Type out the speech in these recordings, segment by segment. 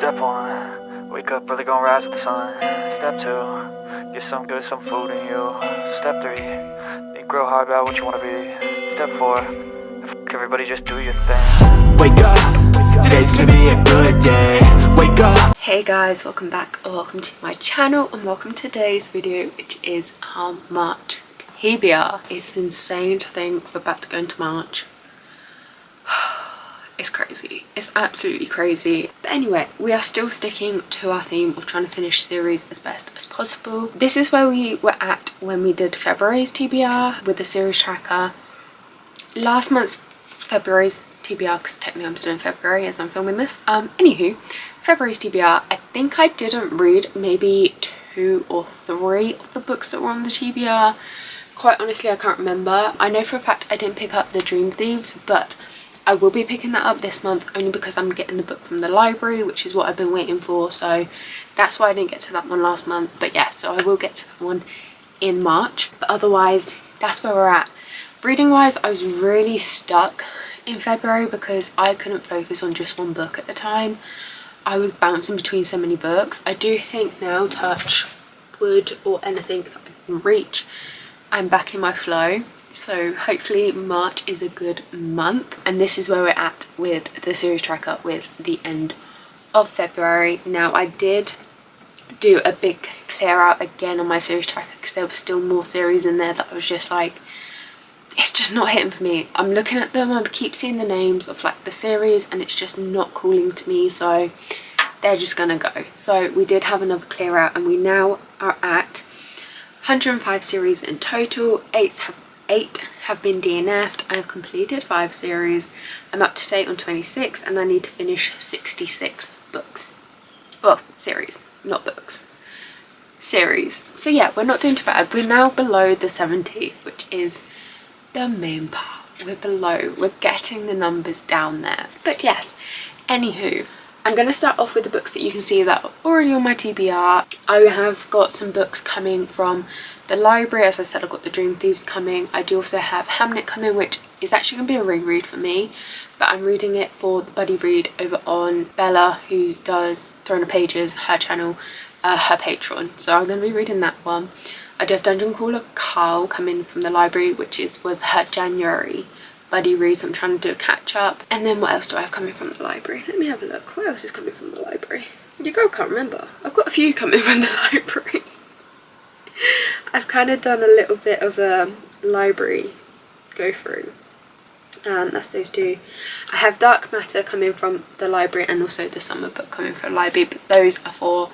Step 1, wake up early, gonna rise with the sun. Step 2, get some good, some food in you. Step 3, think real hard about what you wanna be. Step 4, everybody just do your thing. Wake up, today's gonna be a good day. Wake up. Hey guys, welcome back or welcome to my channel and welcome to today's video, which is how much TBR. It's insane to think we're about to go into March. It's crazy. It's absolutely crazy. But anyway, we are still sticking to our theme of trying to finish series as best as possible. This is where we were at when we did February's TBR with the series tracker. Last month's February's TBR, because technically I'm still in February as I'm filming this. Anywho, February's TBR, I think I didn't read maybe 2 or 3 of the books that were on the TBR. Quite honestly, I can't remember. I know for a fact I didn't pick up the Dream Thieves, but I will be picking that up this month only because I'm getting the book from the library, which is what I've been waiting for. So that's why I didn't get to that one last month. But yeah, so I will get to that one in March. But otherwise, that's where we're at. Reading wise, I was really stuck in February because I couldn't focus on just one book at the time. I was bouncing between so many books. I do think now, touch wood or anything that I can reach, I'm back in my flow. So hopefully March is a good month, and this is where we're at with the series tracker with the end of February. Now I did do a big clear out again on my series tracker because there were still more series in there that I was just like, it's just not hitting for me. I'm looking at them, I keep seeing the names of like the series and it's just not calling to me, so they're just gonna go. So we did have another clear out and we now are at 105 series in total. 8 have been DNF'd. I have completed 5 series. I'm up to date on 26 and I need to finish 66 books. Well, series, not books. Series. So yeah, we're not doing too bad. We're now below the 70, which is the main part. We're below. We're getting the numbers down there. But yes, anywho, I'm going to start off with the books that you can see that are already on my TBR. I have got some books coming from the library. As I said, I've got the Dream Thieves coming. I do also have Hamnet coming, which is actually going to be a reread for me, but I'm reading it for the buddy read over on Bella, who does Throne of Pages, her channel, her Patreon. So I'm going to be reading that one. I do have Dungeon Caller Carl coming from the library, which was her January buddy reads. I'm trying to do a catch up. And then what else do I have coming from the library? Let me have a look. What else is coming from the library? Your girl can't remember. I've got a few coming from the library. I've kind of done a little bit of a library go through. That's those 2. I have Dark Matter coming from the library and also the summer book coming from the library, but those are for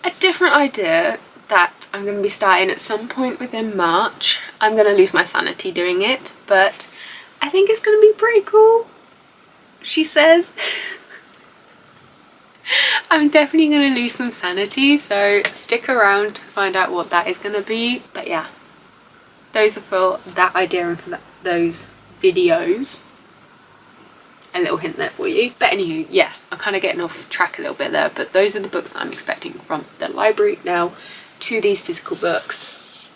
a different idea that I'm going to be starting at some point within March. I'm going to lose my sanity doing it, but I think it's going to be pretty cool, she says. I'm definitely going to lose some sanity, so stick around to find out what that is going to be. But yeah, those are for that idea and for those videos. A little hint there for you. But anywho, yes, I'm kind of getting off track a little bit there, but those are the books that I'm expecting from the library. Now to these physical books,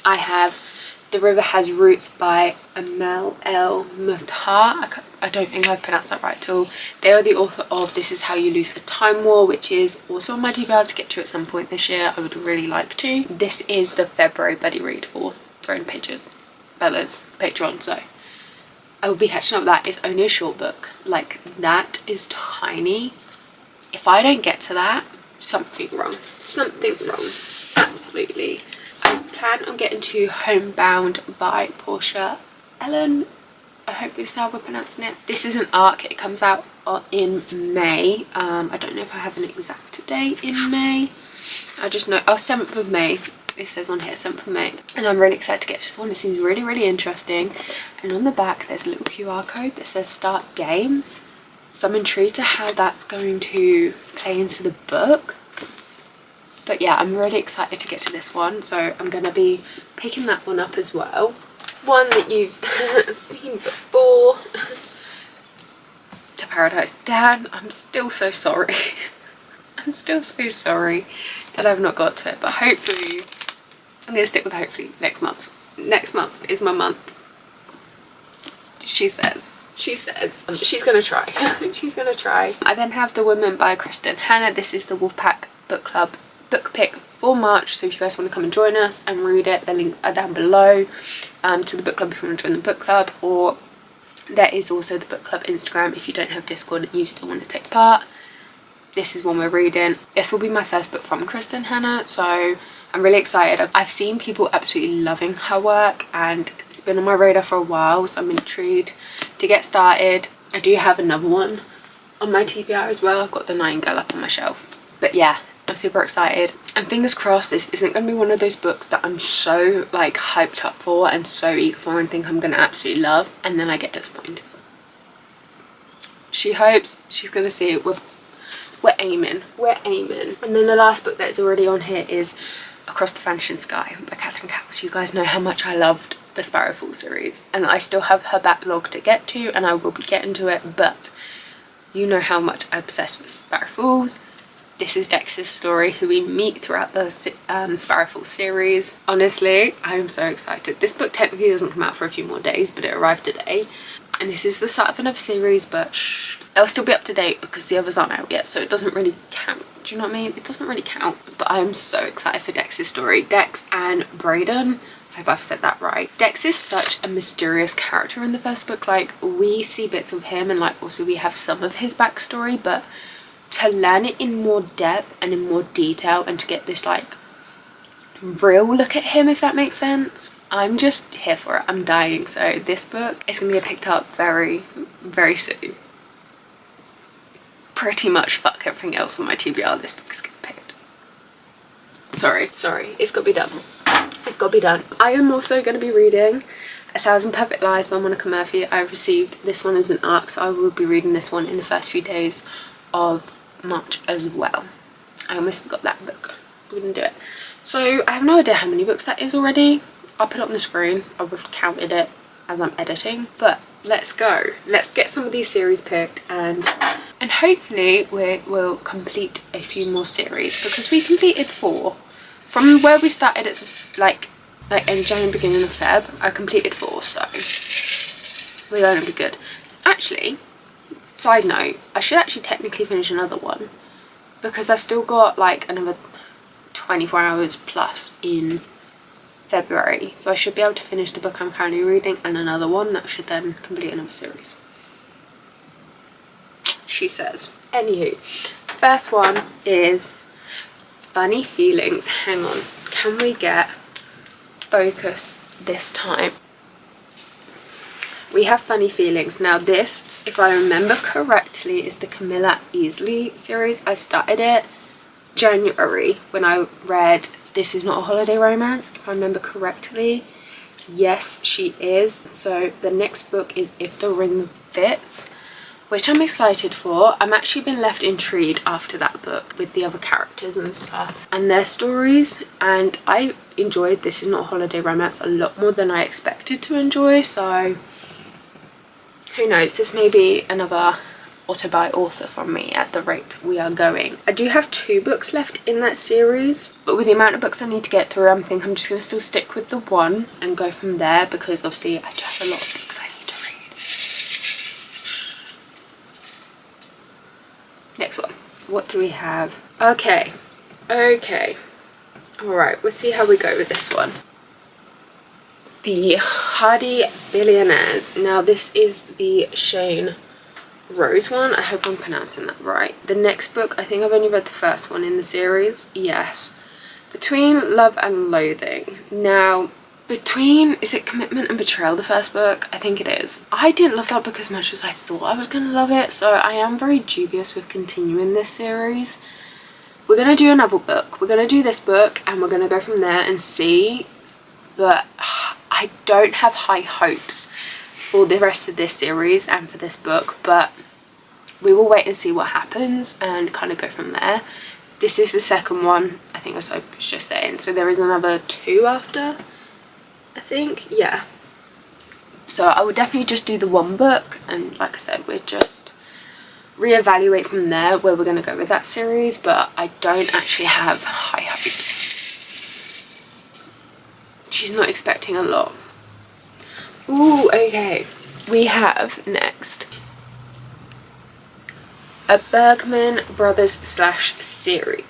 I have The River Has Roots by 𝖜𝖊𝖑𝖈. I don't think I've pronounced that right at all. They are the author of This Is How You Lose a Time War, which is also on my TBR to get to at some point this year. I would really like to. This is the February buddy read for Throne of Pages, Bella's Patreon, so I will be catching up with that. It's only a short book. Like, that is tiny. If I don't get to that, something wrong. Something wrong. Absolutely. I plan on getting to Homebound by Portia Ellen. I hope this is how we're pronouncing it. This is an arc. It comes out in May. I don't know if I have an exact date in May. I just know, 7th of May. It says on here 7th of May. And I'm really excited to get to this one. It seems really, really interesting. And on the back, there's a little QR code that says start game. So I'm intrigued to how that's going to play into the book. But yeah, I'm really excited to get to this one, so I'm going to be picking that one up as well. One that you've seen before. To Paradise Dan. I'm still so sorry. I'm still so sorry that I've not got to it, but hopefully, I'm going to stick with hopefully next month. Next month is my month, she says. She says. She's gonna try. She's gonna try. I then have The Women by Kristen Hannah. This is the Wolfpack Book Club book pick for March, so if you guys want to come and join us and read it, the links are down below to the book club if you want to join the book club, or there is also the book club Instagram if you don't have Discord and you still want to take part. This is one we're reading. This will be my first book from Kristen Hannah, so I'm really excited. I've seen people absolutely loving her work and it's been on my radar for a while, so I'm intrigued to get started. I do have another one on my TBR as well. I've got The Nightingale up on my shelf, but yeah, I'm super excited, and fingers crossed this isn't going to be one of those books that I'm so like hyped up for and so eager for and think I'm going to absolutely love, and then I get disappointed. She hopes, she's going to see it. We're aiming. And then the last book that's already on here is Across the Vanishing Sky by Catherine Cowles. You guys know how much I loved the Sparrowfall series, and I still have her backlog to get to, and I will be getting to it, but you know how much I'm obsessed with Sparrowfalls. This is Dex's story, who we meet throughout the Sparrowfall series. Honestly, I am so excited. This book technically doesn't come out for a few more days, but it arrived today. And this is the start of another series, but shh, it'll still be up to date because the others aren't out yet, so it doesn't really count. Do you know what I mean? It doesn't really count, but I'm so excited for Dex's story. Dex and Brayden, I hope I've said that right. Dex is such a mysterious character in the first book. Like, we see bits of him and like also we have some of his backstory, but to learn it in more depth and in more detail and to get this like real look at him, if that makes sense, I'm just here for it. I'm dying. So this book is going to get picked up very, very soon. Pretty much fuck everything else on my TBR, this book is getting picked. Sorry, it's got to be done. It's got to be done. I am also going to be reading 1,000 Perfect Lies by Monica Murphy. I received this one as an ARC, so I will be reading this one in the first few days of March as well. I almost forgot that book. We're gonna do it. So I have no idea how many books that is already. I'll put it on the screen. I would have counted it as I'm editing, but let's go. Let's get some of these series picked, and hopefully we'll complete a few more series, because we completed 4 from where we started at the, like in January, beginning of Feb. I completed 4, so we're going to be good. Actually, side note, I should actually technically finish another one because I've still got like another 24 hours plus in February, so I should be able to finish the book I'm currently reading and another one that should then complete another series, she says. Anywho, first one is Funny Feelings. Hang on, can we get focus this time? We have Funny Feelings. Now this, if I remember correctly, is the 𝖜𝖊𝖑𝖈 series. I started it January when I read This Is Not a Holiday Romance, if I remember correctly. Yes, she is. So the next book is If the Ring Fits, which I'm excited for. I'm actually been left intrigued after that book with the other characters and stuff and their stories, and I enjoyed This Is Not a Holiday Romance a lot more than I expected to enjoy, so who knows, this may be another auto-buy author from me at the rate we are going. I do have 2 books left in that series, but with the amount of books I need to get through, I think I'm just going to still stick with the one and go from there, because obviously I do have a lot of books I need to read. Next one. What do we have? Okay. Alright, we'll see how we go with this one. The Hardy Billionaires. Now this is the Shane Rose one. I hope I'm pronouncing that right. The next book, I think I've only read the first one in the series. Yes. Between Love and Loathing. Now, is it Commitment and Betrayal, the first book? I think it is. I didn't love that book as much as I thought I was going to love it, so I am very dubious with continuing this series. We're going to do another book. We're going to do this book and we're going to go from there and see, but I don't have high hopes for the rest of this series and for this book, but we will wait and see what happens and kind of go from there. This is the second one, I think, as I was just saying, so there is another 2 after, I think. Yeah, so I would definitely just do the one book, and like I said, we'll just reevaluate from there where we're going to go with that series, but I don't actually have high hopes. She's not expecting a lot. Ooh, okay. we have next a Bergman Brothers slash series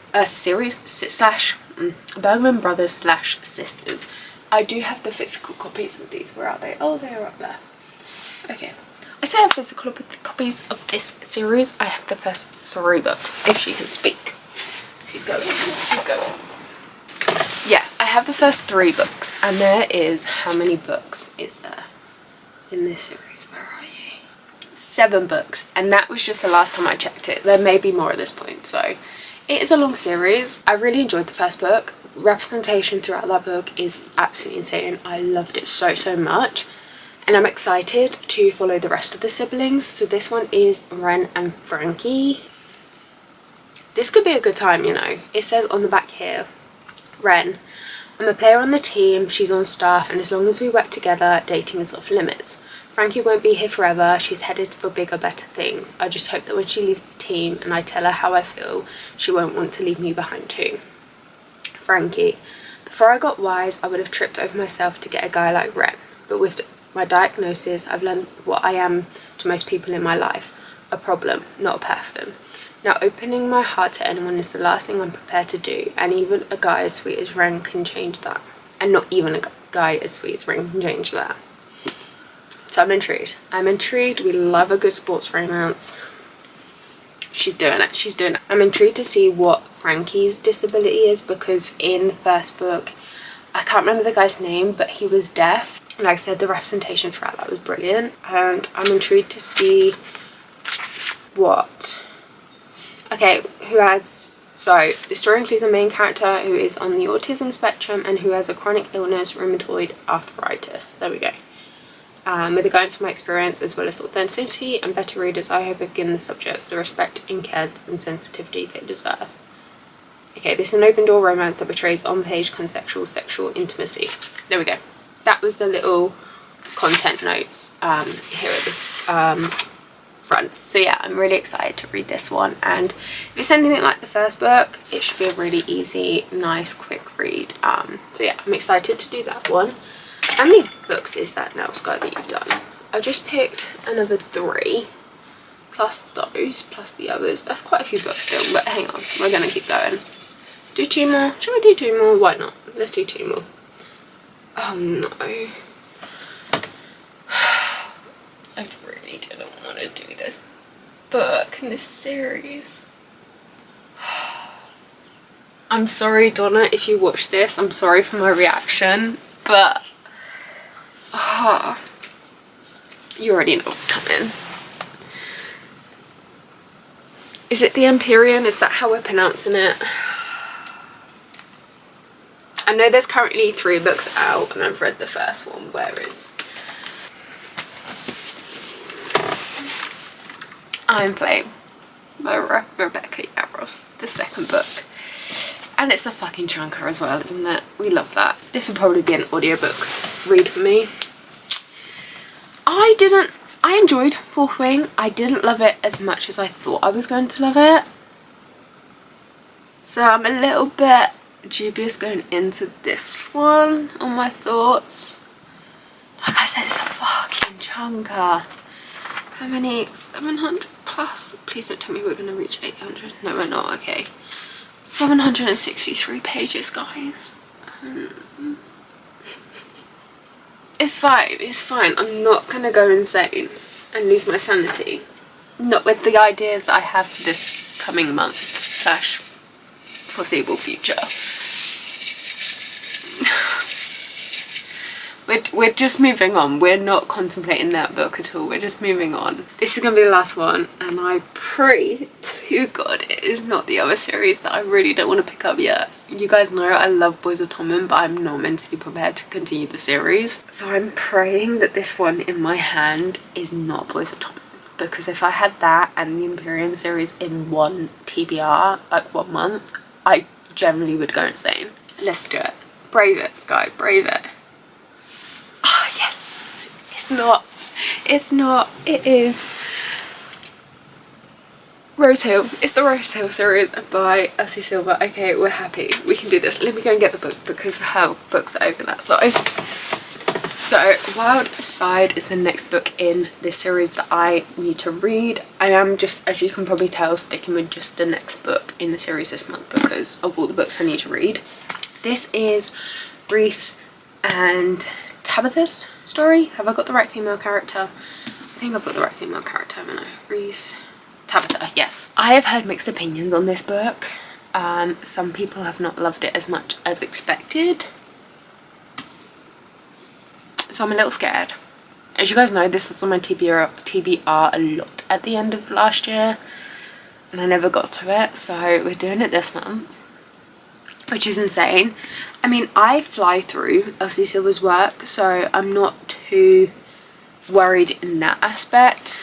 slash Bergman Brothers slash Sisters. I do have the physical copies of these. Where are they? Oh, they are up there. Okay. I say I have physical copies of this series. I have the first 3 books. If she can speak. She's going. She's going. Yeah, I have the first 3 books. And there is, how many books is there in this series? Where are you? 7 books. And that was just the last time I checked it. There may be more at this point. So it is a long series. I really enjoyed the first book. Representation throughout that book is absolutely insane. I loved it so much, and I'm excited to follow the rest of the siblings. So this one is Ren and Frankie. This could be a good time, you know. It says on the back here, Ren, I'm a player on the team, she's on staff, and as long as we work together, dating is off limits. Frankie won't be here forever, she's headed for bigger, better things. I just hope that when she leaves the team and I tell her how I feel, she won't want to leave me behind too. Frankie, before I got wise, I would have tripped over myself to get a guy like Ren, but with my diagnosis, I've learned what I am to most people in my life, a problem, not a person. Now opening my heart to anyone is the last thing I'm prepared to do, and even a guy as sweet as Ren can change that. And not even a guy as sweet as Ren can change that. So I'm intrigued. I'm intrigued. We love a good sports romance. She's doing it. She's doing it. I'm intrigued to see what Frankie's disability is, because in the first book, I can't remember the guy's name, but he was deaf. Like I said, the representation throughout that was brilliant, and I'm intrigued to see what. Okay, who has. So the story includes a main character who is on the autism spectrum and who has a chronic illness, rheumatoid arthritis. There we go. With the guidance from my experience as well as authenticity and better readers, I hope I've given the subjects the respect and care and sensitivity they deserve. Okay, this is an open door romance that portrays on-page consensual sexual intimacy. There we go. That was the little content notes here at the front. So yeah, I'm really excited to read this one, and if it's anything like the first book, it should be a really easy, nice, quick read. So yeah, I'm excited to do that one. How many books is that now, Sky, that you've done? I've just picked another 3, plus those, plus the others. That's quite a few books still, but hang on, we're gonna keep going. Do 2 more? Should we do 2 more? Why not? Let's do 2 more. Oh no. I really didn't want to do this book in this series. I'm sorry, Donna, if you watch this. I'm sorry for my reaction, but you already know what's coming. Is it the Empyrean? Is that how we're pronouncing it? I know there's currently 3 books out, and I've read the first one. Where is? I'm Flame by Rebecca Yarros, the 2nd book. And it's a fucking chunker as well, isn't it? We love that. This would probably be an audiobook read for me. I enjoyed Fourth Wing. I didn't love it as much as I thought I was going to love it. So I'm a little bit dubious going into this one on my thoughts. Like I said, it's a fucking chunker. How many? 700 plus? Please don't tell me we're going to reach 800. No, we're not. Okay. 763 pages, guys. It's fine. It's fine. I'm not going to go insane and lose my sanity. Not with the ideas that I have for this coming month / foreseeable future. We're just moving on. We're not contemplating that book at all. We're just moving on. This is going to be the last one, and I pray to God it is not the other series that I really don't want to pick up yet. You guys know I love Boys of Tommen, but I'm not mentally prepared to continue the series. So I'm praying that this one in my hand is not Boys of Tommen, because if I had that and the Empyrean series in one TBR, like 1 month, I generally would go insane. Let's do it. Brave it, Sky. Brave it. Oh, yes. It's not. It is Rosehill. It's the Rosehill series by Elsie Silver. Okay, we're happy. We can do this. Let me go and get the book because her books are over that side. So Wild Side is the next book in this series that I need to read. I am just, as you can probably tell, sticking with just the next book in the series this month because of all the books I need to read. This is Reese and Tabitha's story. Have I got the right female character? I think I've got the right female character, haven't I? Reese, Tabitha, yes. I have heard mixed opinions on this book. Some people have not loved it as much as expected. So I'm a little scared. As you guys know, this was on my TBR a lot at the end of last year. And I never got to it. So we're doing it this month. Which is insane. I mean, I fly through Elsie Silver's work. So I'm not too worried in that aspect.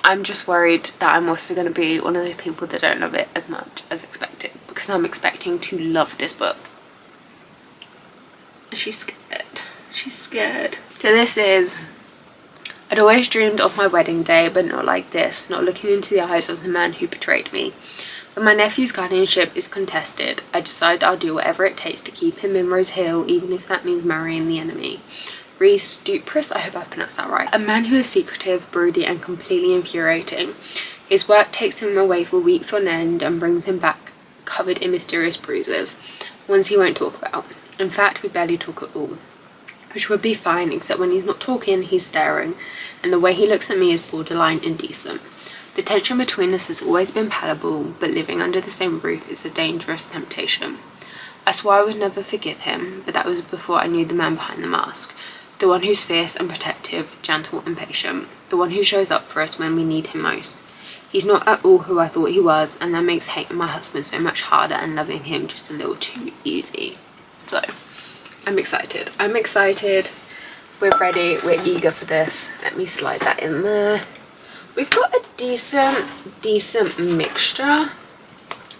I'm just worried that I'm also going to be one of the people that don't love it as much as expected. Because I'm expecting to love this book. She's scared. She's scared. So this is, I'd always dreamed of my wedding day, but not like this, not looking into the eyes of the man who betrayed me. When my nephew's guardianship is contested, I decide I'll do whatever it takes to keep him in Rose Hill, even if that means marrying the enemy. Reese Dupress, I hope I pronounced that right. A man who is secretive, broody and completely infuriating. His work takes him away for weeks on end and brings him back covered in mysterious bruises, ones he won't talk about. In fact, we barely talk at all. Which would be fine, except when he's not talking, he's staring, and the way he looks at me is borderline indecent. The tension between us has always been palatable, but living under the same roof is a dangerous temptation. I swore I would never forgive him, but that was before I knew the man behind the mask. The one who's fierce and protective, gentle and patient. The one who shows up for us when we need him most. He's not at all who I thought he was, and that makes hating my husband so much harder and loving him just a little too easy. So I'm excited. I'm excited. We're ready. We're eager for this. Let me slide that in there. We've got a decent mixture.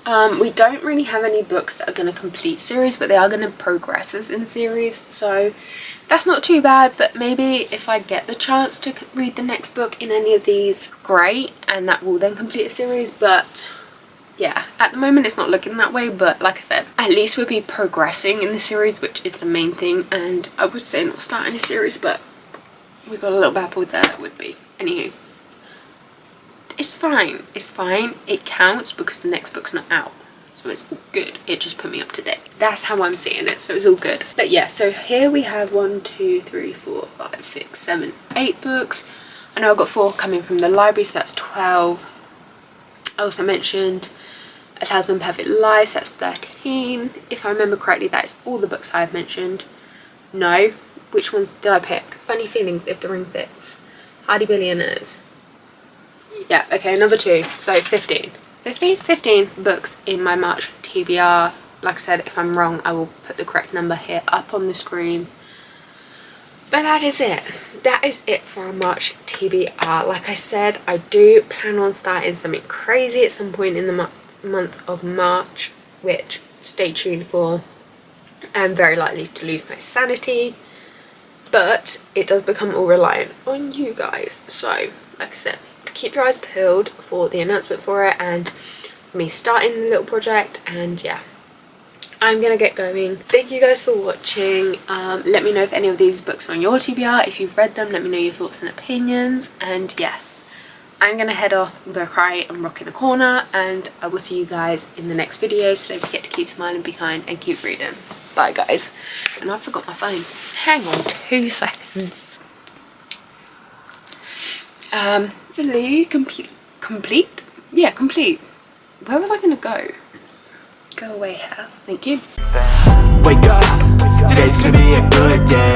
We don't really have any books that are going to complete series, but they are going to progress us in series. So that's not too bad, but maybe if I get the chance to read the next book in any of these, great. And that will then complete a series, but yeah, at the moment it's not looking that way, but like I said, at least we'll be progressing in the series, which is the main thing. And I would say not starting a series, but we got a little babble there, that would be. Anywho, it's fine. It's fine. It counts because the next book's not out, so it's all good. It just put me up to date. That's how I'm seeing it, so it's all good. But yeah, so here we have 1, 2, 3, 4, 5, 6, 7, 8 books. I know I've got 4 coming from the library, so that's 12. I also mentioned 𝖜𝖊𝖑𝖈 Lies, that's 13. If I remember correctly, that is all the books I've mentioned. No, which ones did I pick? Funny Feelings, If the Ring Fits, Hardy Billionaires. Yeah, okay, number 2, so 15 books in my March TBR. Like I said, if I'm wrong, I will put the correct number here up on the screen. But that is it. That is it for our March TBR. Like I said, I do plan on starting something crazy at some point in the month of March, which stay tuned for. I'm very likely to lose my sanity, but it does become all reliant on you guys. So, like I said, keep your eyes peeled for the announcement for it and for me starting the little project. And yeah, I'm gonna get going. Thank you guys for watching. Let me know if any of these books are on your TBR. If you've read them, let me know your thoughts and opinions. And yes, I'm gonna head off, I'm gonna cry and rock in a corner, and I will see you guys in the next video. So don't forget to keep smiling, be kind, and keep reading. Bye guys. And I forgot my phone. Hang on 2 seconds. Really complete? Yeah, complete. Where was I gonna go? Go away, hair. Thank you. Wake up, today's gonna be a good day.